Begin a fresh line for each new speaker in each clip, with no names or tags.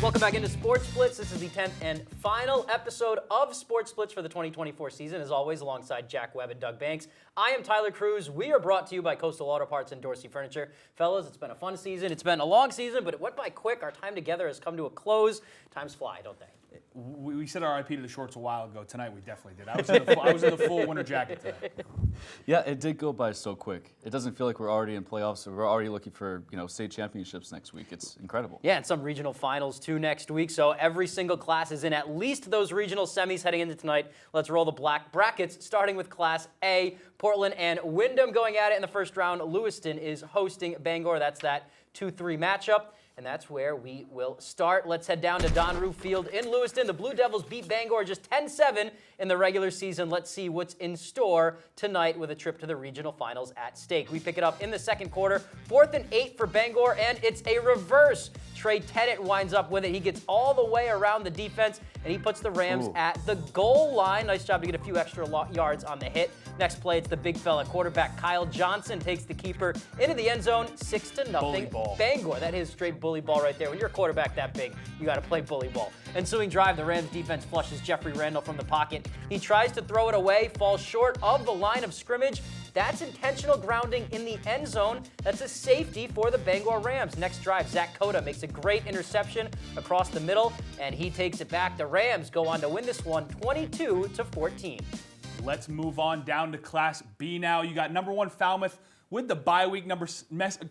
Welcome back into Sports Blitz. This is the 10th and final episode of Sports Blitz for the 2024 season, as always, alongside Jack Webb and Doug Banks. I am Tyler Krusz. We are brought to you by Coastal Auto Parts and Dorsey Furniture. Fellas, it's been a fun season. It's been a long season, but it went by quick. Our time together has come to a close. Times fly, don't they?
We said RIP to the shorts a while ago. Tonight we definitely did. I was in the full winter jacket today.
Yeah, it did go by so quick. It doesn't feel like we're already in playoffs, so we're already looking for state championships next week. It's incredible.
Yeah, and some regional finals too next week. So every single class is in at least those regional semis heading into tonight. Let's roll the black brackets, starting with Class A. Portland and Wyndham going at it in the first round. Lewiston is hosting Bangor. That's that 2-3 matchup. And that's where we will start. Let's head down to Don Roof Field in Lewiston. The Blue Devils beat Bangor just 10-7 in the regular season. Let's see what's in store tonight with a trip to the regional finals at stake. We pick it up in the second quarter. 4th and 8 for Bangor, and it's a reverse. Trey Tennant winds up with it. He gets all the way around the defense, and he puts the Rams at the goal line. Nice job to get a few extra yards on the hit. Next play, it's the big fella quarterback Kyle Johnson takes the keeper into the end zone, 6-0. Bangor. That is straight bully ball right there. When you're a quarterback that big, you got to play bully ball. Ensuing drive, the Rams defense flushes Jeffrey Randall from the pocket. He tries to throw it away, falls short of the line of scrimmage. That's intentional grounding in the end zone. That's a safety for the Bangor Rams. Next drive, Zach Cota makes a great interception across the middle, and he takes it back. The Rams go on to win this one 22-14.
Let's move on down to Class B now. You got number 1 Falmouth with the bye week,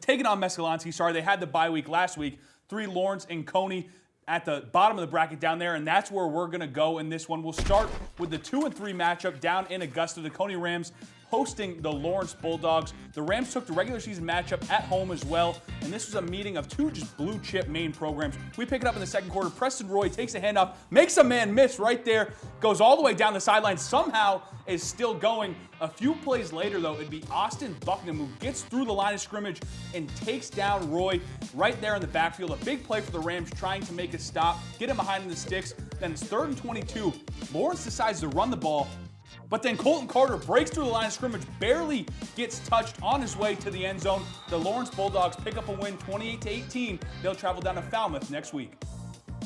taking on Mescalonsky. Sorry, they had the bye week last week. 3 Lawrence and Coney at the bottom of the bracket down there, and that's where we're going to go in this one. We'll start with the 2 and 3 matchup down in Augusta. The Coney Rams hosting the Lawrence Bulldogs. The Rams took the regular season matchup at home as well, and this was a meeting of 2 just blue-chip Maine programs. We pick it up in the second quarter. Preston Roy takes a handoff, makes a man miss right there, goes all the way down the sideline, somehow is still going. A few plays later, though, it'd be Austin Bucknam who gets through the line of scrimmage and takes down Roy right there in the backfield. A big play for the Rams trying to make a stop, get him behind in the sticks. Then it's 3rd and 22. Lawrence decides to run the ball, but then Colton Carter breaks through the line of scrimmage, barely gets touched on his way to the end zone. The Lawrence Bulldogs pick up a win 28-18. They'll travel down to Falmouth next week.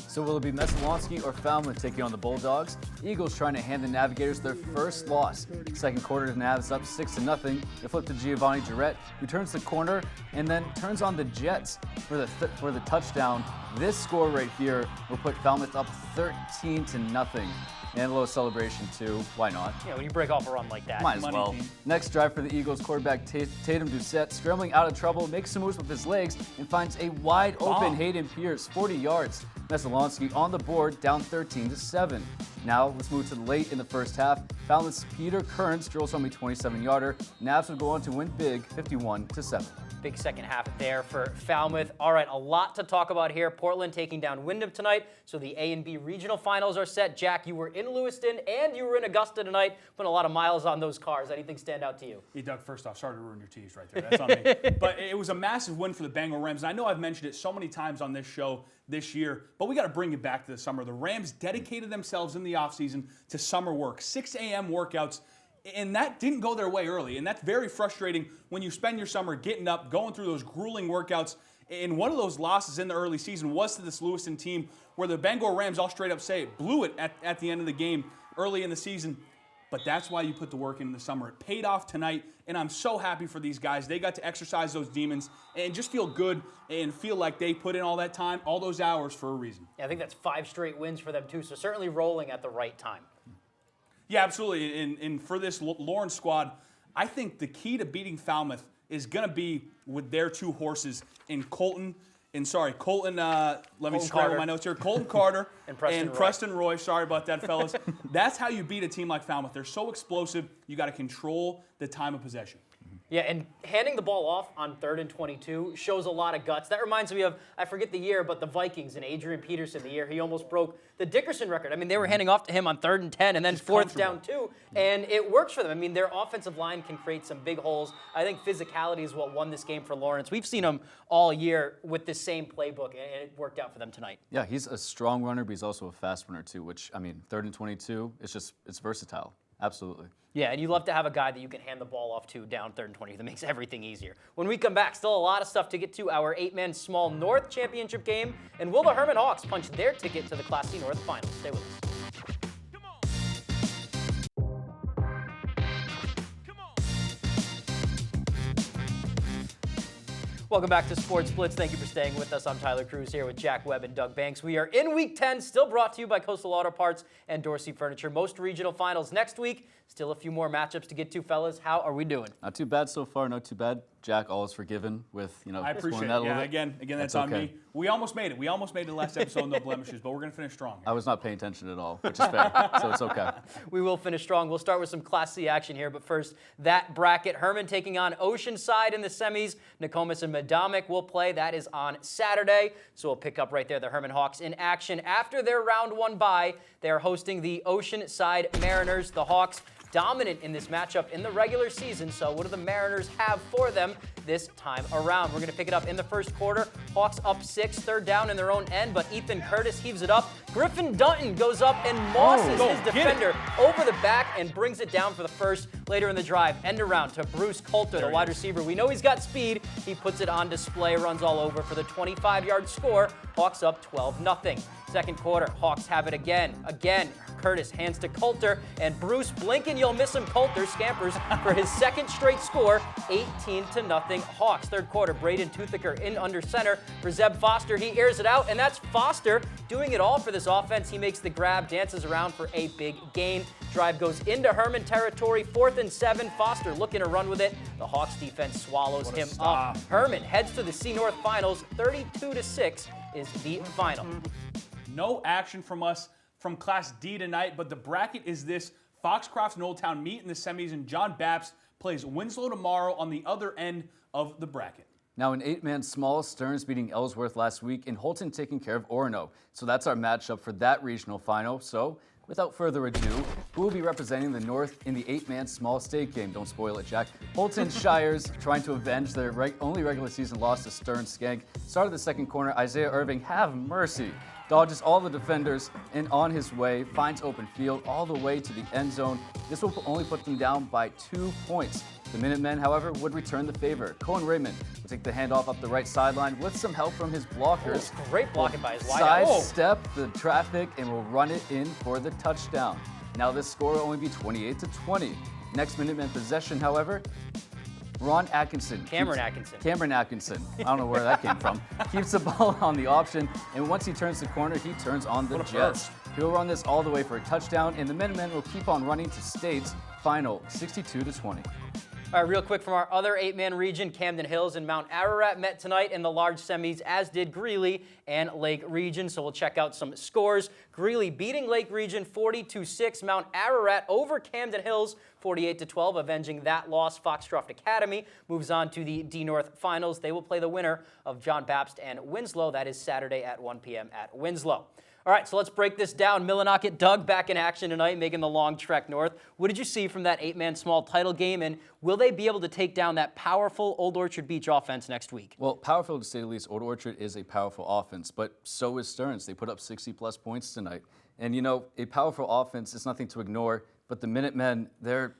So will it be Messalonsky or Falmouth taking on the Bulldogs? Eagles trying to hand the Navigators their first loss. Second quarter, the Navs up 6-0. They flip to Giovanni Jarrett, who turns the corner and then turns on the Jets for the touchdown. This score right here will put Falmouth up 13-0. And a little celebration, too. Why not?
Yeah, when you break off a run like that.
Might as well. Next drive for the Eagles, quarterback Tatum Doucette, scrambling out of trouble, makes some moves with his legs, and finds a wide-open Hayden Pierce, 40 yards. Messalonsky on the board, down 13-7. Now, let's move to late in the first half. Falmouth's Peter Kearns drills home a 27-yarder. Navs would go on to win big, 51-7.
Big second half there for Falmouth. All right, a lot to talk about here. Portland taking down Wyndham tonight. So the A and B regional finals are set. Jack, you were in Lewiston and you were in Augusta tonight. Putting a lot of miles on those cars. Anything stand out to you?
Hey, Doug, first off, sorry to ruin your tease right there. That's on me. But it was a massive win for the Bangor Rams. And I know I've mentioned it so many times on this show this year, but we got to bring it back to the summer. The Rams dedicated themselves in the offseason to summer work, 6 a.m. workouts. And that didn't go their way early. And that's very frustrating when you spend your summer getting up, going through those grueling workouts. And one of those losses in the early season was to this Lewiston team where the Bangor Rams, all straight up say it, blew it at the end of the game early in the season. But that's why you put the work in the summer. It paid off tonight, and I'm so happy for these guys. They got to exercise those demons and just feel good and feel like they put in all that time, all those hours for a reason.
Yeah, I think that's 5 straight wins for them, too. So certainly rolling at the right time.
Yeah, absolutely. And for this Lawrence squad, I think the key to beating Falmouth is going to be with their 2 horses in Colton, let me scramble my notes here. Colton Carter and Preston Roy. Sorry about that, fellas. That's how you beat a team like Falmouth. They're so explosive, you got to control the time of possession.
Yeah, and handing the ball off on 3rd and 22 shows a lot of guts. That reminds me of, I forget the year, but the Vikings and Adrian Peterson, the year he almost broke the Dickerson record. I mean, they were handing off to him on 3rd and 10 and then 4th down 2, and it works for them. I mean, their offensive line can create some big holes. I think physicality is what won this game for Lawrence. We've seen them all year with the same playbook, and it worked out for them tonight.
Yeah, he's a strong runner, but he's also a fast runner, too, which, I mean, 3rd and 22, it's versatile. Absolutely.
Yeah, and you love to have a guy that you can hand the ball off to down 3rd and 20. That makes everything easier. When we come back, still a lot of stuff to get to. Our 8-man Small North Championship game. And will the Herman Hawks punch their ticket to the Class C North Finals? Stay with us. Welcome back to Sports Blitz. Thank you for staying with us. I'm Tyler Krusz here with Jack Webb and Doug Banks. We are in Week 10, still brought to you by Coastal Auto Parts and Dorsey Furniture. Most regional finals next week. Still a few more matchups to get to, fellas. How are we doing?
Not too bad so far. Not too bad. Jack, all is forgiven with,
I appreciate
that a
it.
little
Yeah,
bit.
again, that's on me. We almost made it. We almost made it last episode, no blemishes, but we're going to finish strong.
I was not paying attention at all, which is fair, so it's okay.
We will finish strong. We'll start with some Class C action here, but first, that bracket. Herman taking on Oceanside in the semis. Nokomis and Madomic will play. That is on Saturday, so we'll pick up right there the Herman Hawks in action. After their round 1 bye, they are hosting the Oceanside Mariners. The Hawks dominant in this matchup in the regular season, so what do the Mariners have for them this time around? We're going to pick it up in the first quarter. Hawks up 6, 3rd down in their own end, but Ethan Curtis heaves it up. Griffin Dutton goes up and mosses his defender over the back and brings it down for the first. Later in the drive, end around to Bruce Coulter, the wide receiver. We know he's got speed. He puts it on display, runs all over for the 25-yard score. Hawks up 12-0. Second quarter, Hawks have it again. Curtis hands to Coulter, and Bruce, blinking you'll miss him, Coulter scampers for his second straight score, 18-0 Hawks. Third quarter, Braden Toothaker in under center for Zeb Foster. He airs it out, and that's Foster doing it all for this offense. He makes the grab, dances around for a big gain. Drive goes into Herman territory, 4th and 7. Foster looking to run with it. The Hawks defense swallows him up. Herman heads to the C North Finals, 32-6 is the final.
No action from us from Class D tonight, but the bracket is this. Foxcroft and Old Town meet in the semis, and John Bapst plays Winslow tomorrow on the other end of the bracket.
Now, an 8-man Small, Stearns beating Ellsworth last week, and Holton taking care of Orono. So that's our matchup for that regional final. So, without further ado, who will be representing the North in the 8-man Small state game? Don't spoil it, Jack. Holton Shires trying to avenge their only regular season loss to Stearns Skank. Start of the second corner, Isaiah Irving, have mercy. Dodges all the defenders and on his way, finds open field all the way to the end zone. This will only put them down by 2 points. The Minutemen, however, would return the favor. Cohen Raymond will take the handoff up the right sideline with some help from his blockers.
Oh, great blocking by his wideout.
Sidestep the traffic and will run it in for the touchdown. Now this score will only be 28-20. Next Minutemen possession, however, Cameron Atkinson. I don't know where that came from. Keeps the ball on the option, and once he turns the corner, he turns on the Jets. He'll run this all the way for a touchdown, and the Minutemen will keep on running to state's final, 62-20.
All right, real quick from our other 8-man region, Camden Hills and Mount Ararat met tonight in the large semis, as did Greeley and Lake Region. So we'll check out some scores. Greeley beating Lake Region 40-6. Mount Ararat over Camden Hills 48-12, avenging that loss. Foxcroft Academy moves on to the D North Finals. They will play the winner of John Bapst and Winslow. That is Saturday at 1 p.m. at Winslow. All right, so let's break this down. Millinocket Doug back in action tonight, making the long trek north. What did you see from that 8-man Small title game, and will they be able to take down that powerful Old Orchard Beach offense next week?
Well, powerful to say the least. Old Orchard is a powerful offense, but so is Stearns. They put up 60-plus points tonight. And, you know, a powerful offense is nothing to ignore, but the Minutemen, they're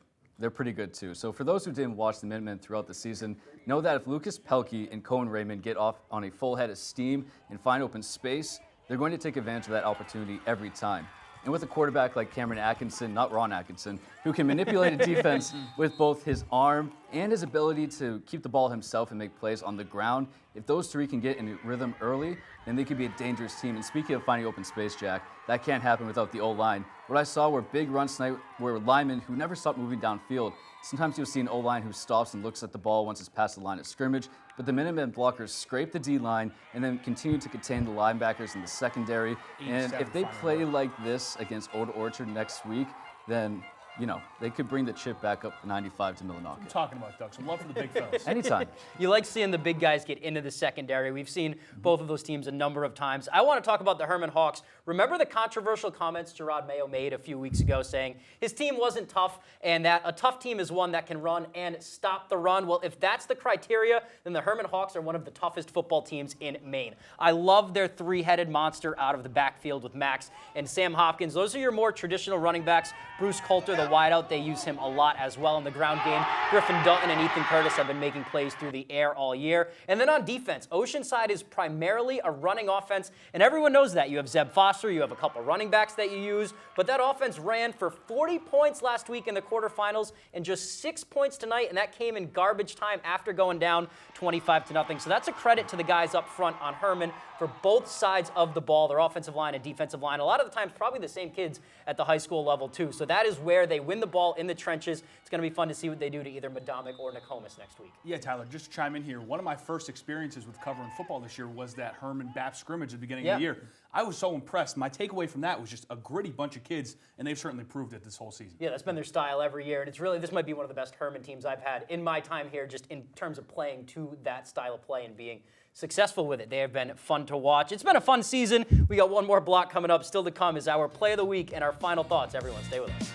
pretty good too. So for those who didn't watch the Minutemen throughout the season, know that if Lucas Pelkey and Cohen Raymond get off on a full head of steam and find open space, they're going to take advantage of that opportunity every time. And with a quarterback like Cameron Atkinson, not Ron Atkinson, who can manipulate a defense with both his arm and his ability to keep the ball himself and make plays on the ground, if those three can get in a rhythm early, then they could be a dangerous team. And speaking of finding open space, Jack, that can't happen without the O-line. What I saw were big runs tonight were linemen who never stopped moving downfield. Sometimes you'll see an O-line who stops and looks at the ball once it's past the line of scrimmage, but the Minutemen blockers scrape the D-line and then continue to contain the linebackers in the secondary. And if they play like this against Old Orchard next week, then, you know, they could bring the chip back up 95 to Millinocket.
I'm talking about, Doug. Some love for the big fellas.
Anytime.
You like seeing the big guys get into the secondary. We've seen both of those teams a number of times. I want to talk about the Herman Hawks. Remember the controversial comments Gerard Mayo made a few weeks ago saying his team wasn't tough and that a tough team is one that can run and stop the run? Well, if that's the criteria, then the Herman Hawks are one of the toughest football teams in Maine. I love their three-headed monster out of the backfield with Max and Sam Hopkins. Those are your more traditional running backs. Bruce Coulter, the a wideout. They use him a lot as well in the ground game. Griffin Dutton and Ethan Curtis have been making plays through the air all year. And then on defense, Oceanside is primarily a running offense, and everyone knows that. You have Zeb Foster, you have a couple running backs that you use, but that offense ran for 40 points last week in the quarterfinals and just 6 points tonight, and that came in garbage time after going down 25-0. So that's a credit to the guys up front on Herman for both sides of the ball, their offensive line and defensive line. A lot of the times, probably the same kids at the high school level, too. So that is where they win the ball in the trenches. It's going to be fun to see what they do to either Madomic or Nokomis next week.
Yeah, Tyler, just to chime in here, one of my first experiences with covering football this year was that Herman-Bap scrimmage at the beginning of the year. I was so impressed. My takeaway from that was just a gritty bunch of kids, and they've certainly proved it this whole season.
Yeah, that's been their style every year, and it's really, this might be one of the best Herman teams I've had in my time here, just in terms of playing to that style of play and being successful with it. They have been fun to watch. It's been a fun season. We got one more block coming up. Still to come is our play of the week and our final thoughts. Everyone, stay with us.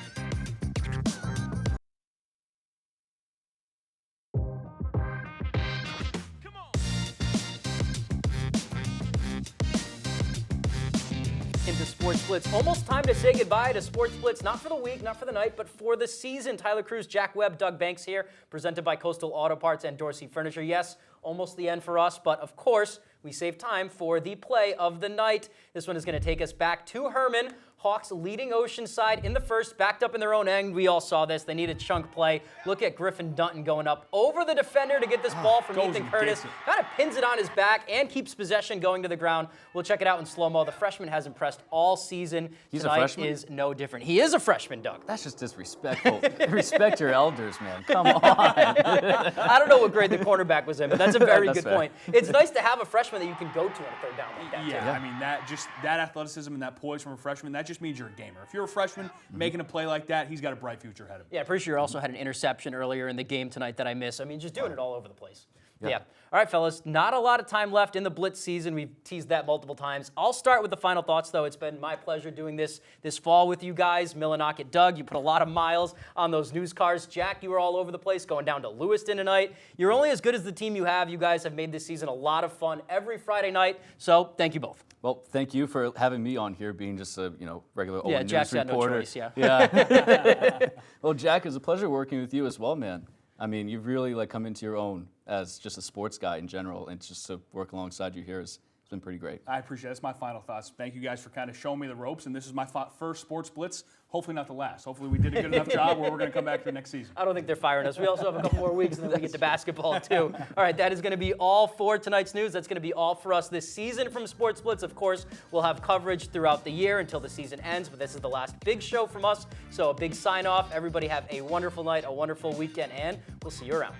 Into Sports Blitz. Almost time to say goodbye to Sports Blitz, not for the week, not for the night, but for the season. Tyler Krusz, Jack Webb, Doug Banks here, presented by Coastal Auto Parts and Dorsey Furniture. Yes, almost the end for us, but of course, we save time for the play of the night. This one is going to take us back to Herman. Hawks leading Oceanside in the first, backed up in their own end. We all saw this. They need a chunk play. Look at Griffin Dutton going up over the defender to get this ball from Ethan Curtis. Kind of pins it on his back and keeps possession going to the ground. We'll check it out in slow-mo. The freshman has impressed all season.
He's
Tonight
a freshman?
is no different. He is a freshman, Doug.
That's just disrespectful. Respect your elders, man. Come on.
I don't know what grade the cornerback was in, but that's a very
That's
good
fair.
point. It's nice to have a freshman that you can go to on a third down like that.
Yeah,
too.
I mean, that athleticism and that poise from a freshman, that just means you're a gamer. If you're a freshman making a play like that, he's got a bright future ahead of him.
Yeah, pretty sure you also had an interception earlier in the game tonight that I missed. I mean, just doing it all over the place. Yeah. All right, fellas, not a lot of time left in the Blitz season. We've teased that multiple times. I'll start with the final thoughts, though. It's been my pleasure doing this fall with you guys. Millinocket Doug, you put a lot of miles on those news cars. Jack, you were all over the place going down to Lewiston tonight. You're only as good as the team you have. You guys have made this season a lot of fun every Friday night, so thank you both.
Well, thank you for having me on here, being just a regular old news
Jack's got no
reporter.
choice, yeah.
Yeah. Well, Jack, it's a pleasure working with you as well, man. I mean, you've really come into your own as just a sports guy in general, and just to work alongside you here it's been pretty great.
I appreciate it. That's my final thoughts. Thank you guys for kind of showing me the ropes, and this is my first Sports Blitz. Hopefully not the last. Hopefully we did a good enough job where we're going to come back for next season.
I don't think they're firing us. We also have a couple more weeks, and then we get to basketball, too. All right, that is going to be all for tonight's news. That's going to be all for us this season from Sports Blitz. Of course, we'll have coverage throughout the year until the season ends, but this is the last big show from us, so a big sign-off. Everybody have a wonderful night, a wonderful weekend, and we'll see you around.